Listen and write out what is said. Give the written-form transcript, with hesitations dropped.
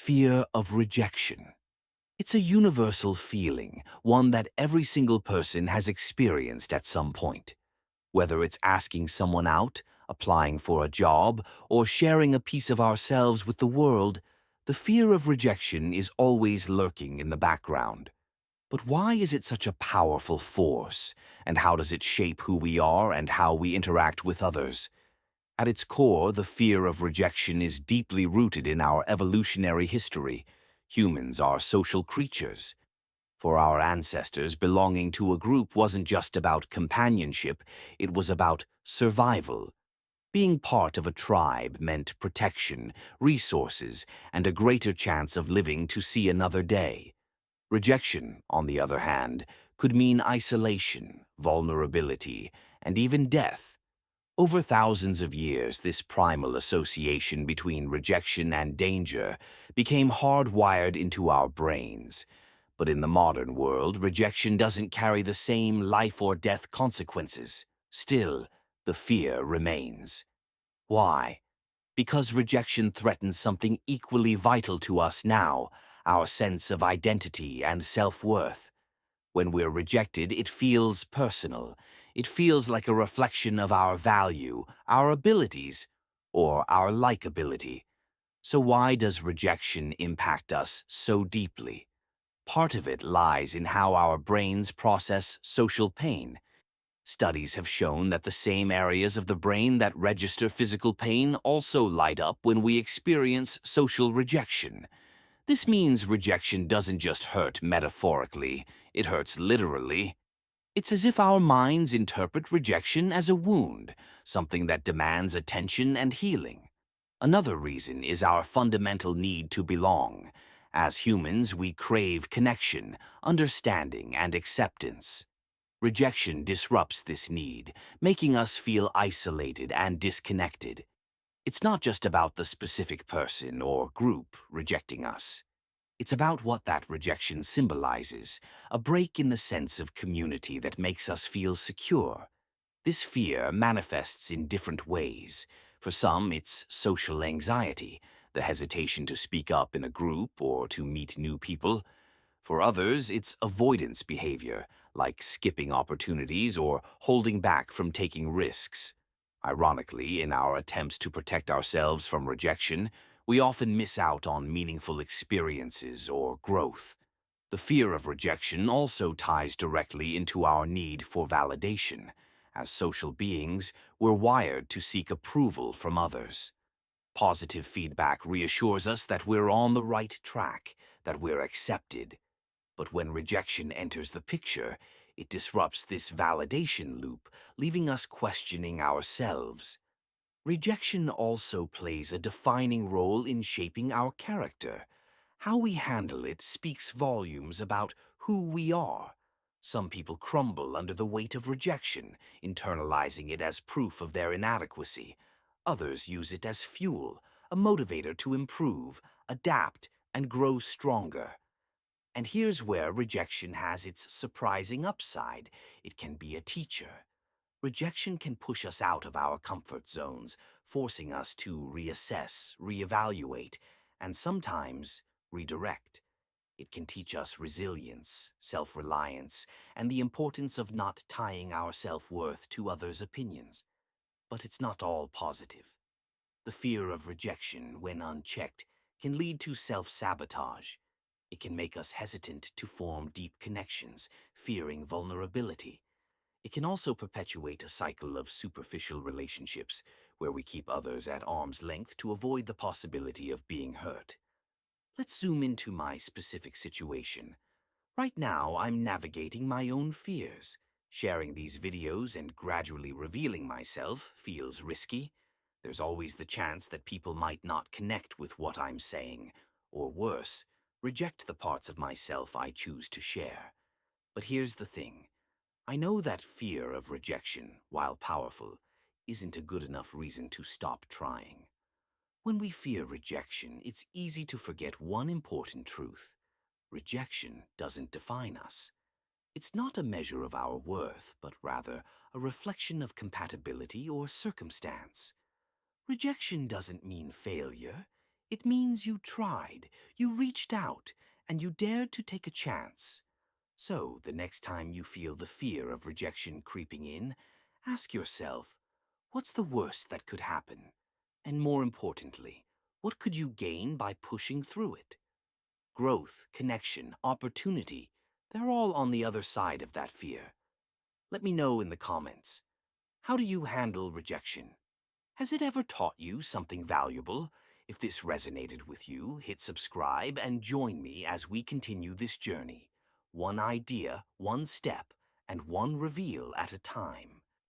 Fear of rejection. It's a universal feeling, one that every single person has experienced at some point. Whether it's asking someone out, applying for a job, or sharing a piece of ourselves with the world, the fear of rejection is always lurking in the background. But why is it such a powerful force, and how does it shape who we are and how we interact with others? At its core, the fear of rejection is deeply rooted in our evolutionary history. Humans are social creatures. For our ancestors, belonging to a group wasn't just about companionship, it was about survival. Being part of a tribe meant protection, resources, and a greater chance of living to see another day. Rejection, on the other hand, could mean isolation, vulnerability, and even death. Over thousands of years, this primal association between rejection and danger became hardwired into our brains. But in the modern world, rejection doesn't carry the same life or death consequences. Still, the fear remains. Why? Because rejection threatens something equally vital to us now, our sense of identity and self-worth. When we're rejected, it feels personal. It feels like a reflection of our value, our abilities, or our likability. So why does rejection impact us so deeply? Part of it lies in how our brains process social pain. Studies have shown that the same areas of the brain that register physical pain also light up when we experience social rejection. This means rejection doesn't just hurt metaphorically, it hurts literally. It's as if our minds interpret rejection as a wound, something that demands attention and healing. Another reason is our fundamental need to belong. As humans, we crave connection, understanding, and acceptance. Rejection disrupts this need, making us feel isolated and disconnected. It's not just about the specific person or group rejecting us. It's about what that rejection symbolizes, a break in the sense of community that makes us feel secure. This fear manifests in different ways. For some, it's social anxiety, the hesitation to speak up in a group or to meet new people. For others, it's avoidance behavior, like skipping opportunities or holding back from taking risks. Ironically, in our attempts to protect ourselves from rejection, we often miss out on meaningful experiences or growth. The fear of rejection also ties directly into our need for validation. As social beings, we're wired to seek approval from others. Positive feedback reassures us that we're on the right track, that we're accepted. But when rejection enters the picture, it disrupts this validation loop, leaving us questioning ourselves. Rejection also plays a defining role in shaping our character. How we handle it speaks volumes about who we are. Some people crumble under the weight of rejection, internalizing it as proof of their inadequacy. Others use it as fuel, a motivator to improve, adapt, and grow stronger. And here's where rejection has its surprising upside. It can be a teacher. Rejection can push us out of our comfort zones, forcing us to reassess, reevaluate, and sometimes redirect. It can teach us resilience, self-reliance, and the importance of not tying our self-worth to others' opinions. But it's not all positive. The fear of rejection, when unchecked, can lead to self-sabotage. It can make us hesitant to form deep connections, fearing vulnerability. It can also perpetuate a cycle of superficial relationships, where we keep others at arm's length to avoid the possibility of being hurt. Let's zoom into my specific situation. Right now, I'm navigating my own fears. Sharing these videos and gradually revealing myself feels risky. There's always the chance that people might not connect with what I'm saying, or worse, reject the parts of myself I choose to share. But here's the thing. I know that fear of rejection, while powerful, isn't a good enough reason to stop trying. When we fear rejection, it's easy to forget one important truth. Rejection doesn't define us. It's not a measure of our worth, but rather a reflection of compatibility or circumstance. Rejection doesn't mean failure. It means you tried, you reached out, and you dared to take a chance. So, the next time you feel the fear of rejection creeping in, ask yourself, what's the worst that could happen? And more importantly, what could you gain by pushing through it? Growth, connection, opportunity, they're all on the other side of that fear. Let me know in the comments. How do you handle rejection? Has it ever taught you something valuable? If this resonated with you, hit subscribe and join me as we continue this journey. One idea, one step, and one reveal at a time.